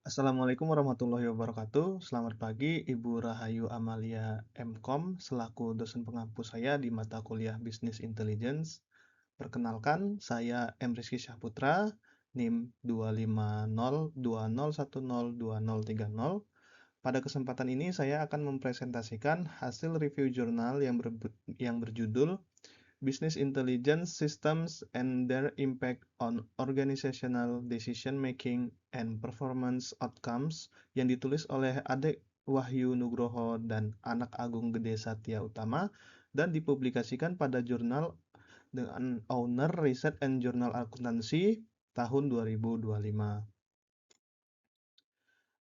Assalamualaikum warahmatullahi wabarakatuh. Selamat pagi, Ibu Rahayu Amalia MKom, selaku dosen pengampu saya di mata kuliah Business Intelligence. Perkenalkan, saya M. Rizky Syahputra, NIM 25020102030. Pada kesempatan ini, saya akan mempresentasikan hasil review jurnal yang berjudul Business Intelligence Systems and Their Impact on Organizational Decision-Making and Performance Outcomes yang ditulis oleh Adek Wahyu Nugroho dan Anak Agung Gede Satya Utama dan dipublikasikan pada jurnal dengan Owner Research and Journal Akuntansi tahun 2025.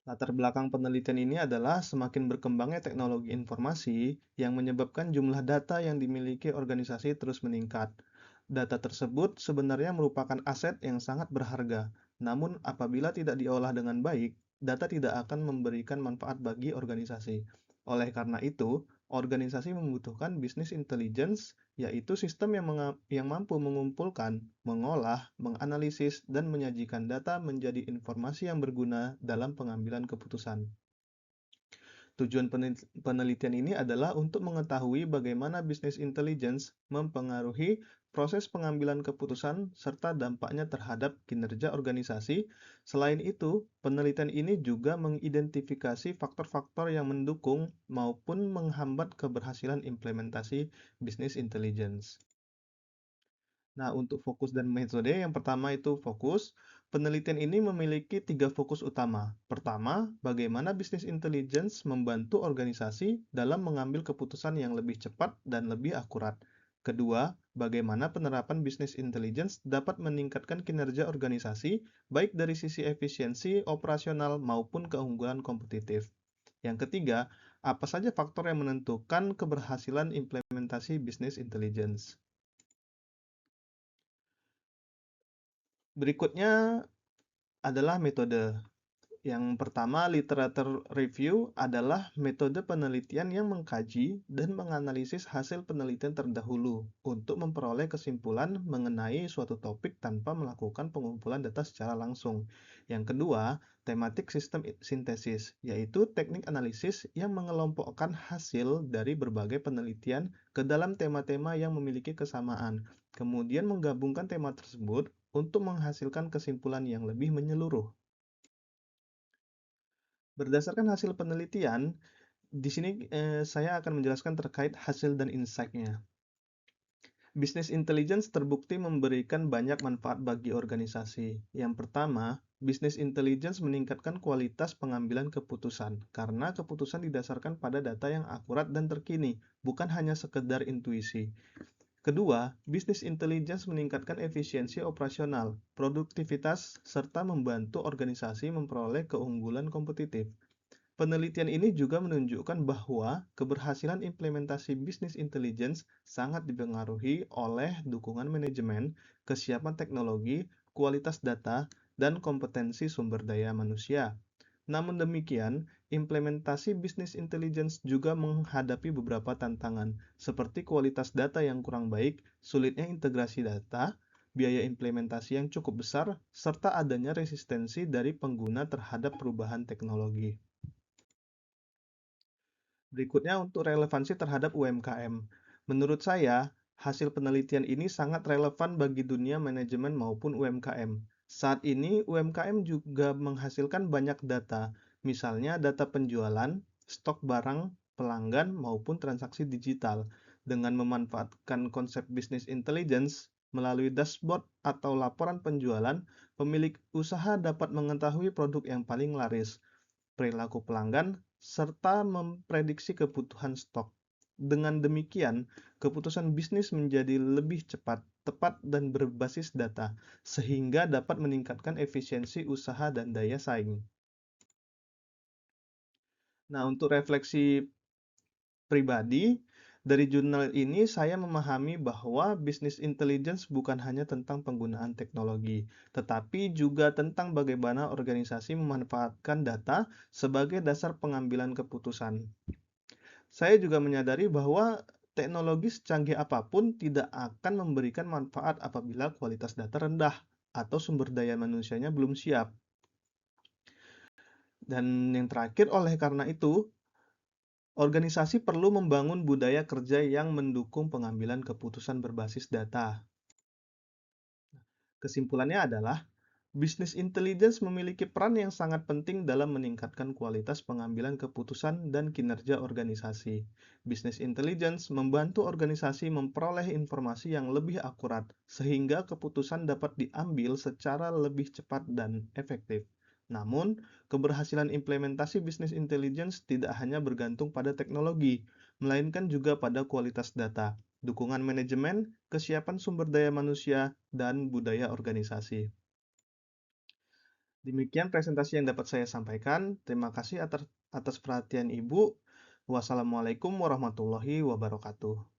Latar belakang penelitian ini adalah semakin berkembangnya teknologi informasi yang menyebabkan jumlah data yang dimiliki organisasi terus meningkat. Data tersebut sebenarnya merupakan aset yang sangat berharga, namun apabila tidak diolah dengan baik, data tidak akan memberikan manfaat bagi organisasi. Oleh karena itu, organisasi membutuhkan business intelligence, yaitu sistem yang mampu mengumpulkan, mengolah, menganalisis, dan menyajikan data menjadi informasi yang berguna dalam pengambilan keputusan. Tujuan penelitian ini adalah untuk mengetahui bagaimana business intelligence mempengaruhi proses pengambilan keputusan serta dampaknya terhadap kinerja organisasi. Selain itu, penelitian ini juga mengidentifikasi faktor-faktor yang mendukung maupun menghambat keberhasilan implementasi business intelligence. Nah, untuk fokus dan metode, yang pertama itu fokus. Penelitian ini memiliki 3 fokus utama. Pertama, bagaimana bisnis intelligence membantu organisasi dalam mengambil keputusan yang lebih cepat dan lebih akurat. Kedua, bagaimana penerapan bisnis intelligence dapat meningkatkan kinerja organisasi, baik dari sisi efisiensi, operasional, maupun keunggulan kompetitif. Yang ketiga, apa saja faktor yang menentukan keberhasilan implementasi bisnis intelligence. Berikutnya adalah metode. Yang pertama, literature review adalah metode penelitian yang mengkaji dan menganalisis hasil penelitian terdahulu untuk memperoleh kesimpulan mengenai suatu topik tanpa melakukan pengumpulan data secara langsung. Yang kedua, thematic system synthesis, yaitu teknik analisis yang mengelompokkan hasil dari berbagai penelitian ke dalam tema-tema yang memiliki kesamaan, kemudian menggabungkan tema tersebut untuk menghasilkan kesimpulan yang lebih menyeluruh. Berdasarkan hasil penelitian, di sini saya akan menjelaskan terkait hasil dan insight-nya. Business intelligence terbukti memberikan banyak manfaat bagi organisasi. Yang pertama, business intelligence meningkatkan kualitas pengambilan keputusan karena keputusan didasarkan pada data yang akurat dan terkini, bukan hanya sekedar intuisi. Kedua, business intelligence meningkatkan efisiensi operasional, produktivitas, serta membantu organisasi memperoleh keunggulan kompetitif. Penelitian ini juga menunjukkan bahwa keberhasilan implementasi business intelligence sangat dipengaruhi oleh dukungan manajemen, kesiapan teknologi, kualitas data, dan kompetensi sumber daya manusia. Namun demikian, implementasi business intelligence juga menghadapi beberapa tantangan, seperti kualitas data yang kurang baik, sulitnya integrasi data, biaya implementasi yang cukup besar, serta adanya resistensi dari pengguna terhadap perubahan teknologi. Berikutnya untuk relevansi terhadap UMKM. Menurut saya, hasil penelitian ini sangat relevan bagi dunia manajemen maupun UMKM. Saat ini, UMKM juga menghasilkan banyak data, misalnya data penjualan, stok barang, pelanggan, maupun transaksi digital. Dengan memanfaatkan konsep business intelligence melalui dashboard atau laporan penjualan, pemilik usaha dapat mengetahui produk yang paling laris, perilaku pelanggan, serta memprediksi kebutuhan stok. Dengan demikian, keputusan bisnis menjadi lebih cepat, tepat, dan berbasis data, sehingga dapat meningkatkan efisiensi usaha dan daya saing. Nah, untuk refleksi pribadi, dari jurnal ini saya memahami bahwa business intelligence bukan hanya tentang penggunaan teknologi, tetapi juga tentang bagaimana organisasi memanfaatkan data sebagai dasar pengambilan keputusan. Saya juga menyadari bahwa teknologi secanggih apapun tidak akan memberikan manfaat apabila kualitas data rendah atau sumber daya manusianya belum siap. Dan yang terakhir, oleh karena itu, organisasi perlu membangun budaya kerja yang mendukung pengambilan keputusan berbasis data. Kesimpulannya adalah, bisnis intelligence memiliki peran yang sangat penting dalam meningkatkan kualitas pengambilan keputusan dan kinerja organisasi. Bisnis intelligence membantu organisasi memperoleh informasi yang lebih akurat, sehingga keputusan dapat diambil secara lebih cepat dan efektif. Namun, keberhasilan implementasi bisnis intelligence tidak hanya bergantung pada teknologi, melainkan juga pada kualitas data, dukungan manajemen, kesiapan sumber daya manusia, dan budaya organisasi. Demikian presentasi yang dapat saya sampaikan. Terima kasih atas perhatian Ibu. Wassalamualaikum warahmatullahi wabarakatuh.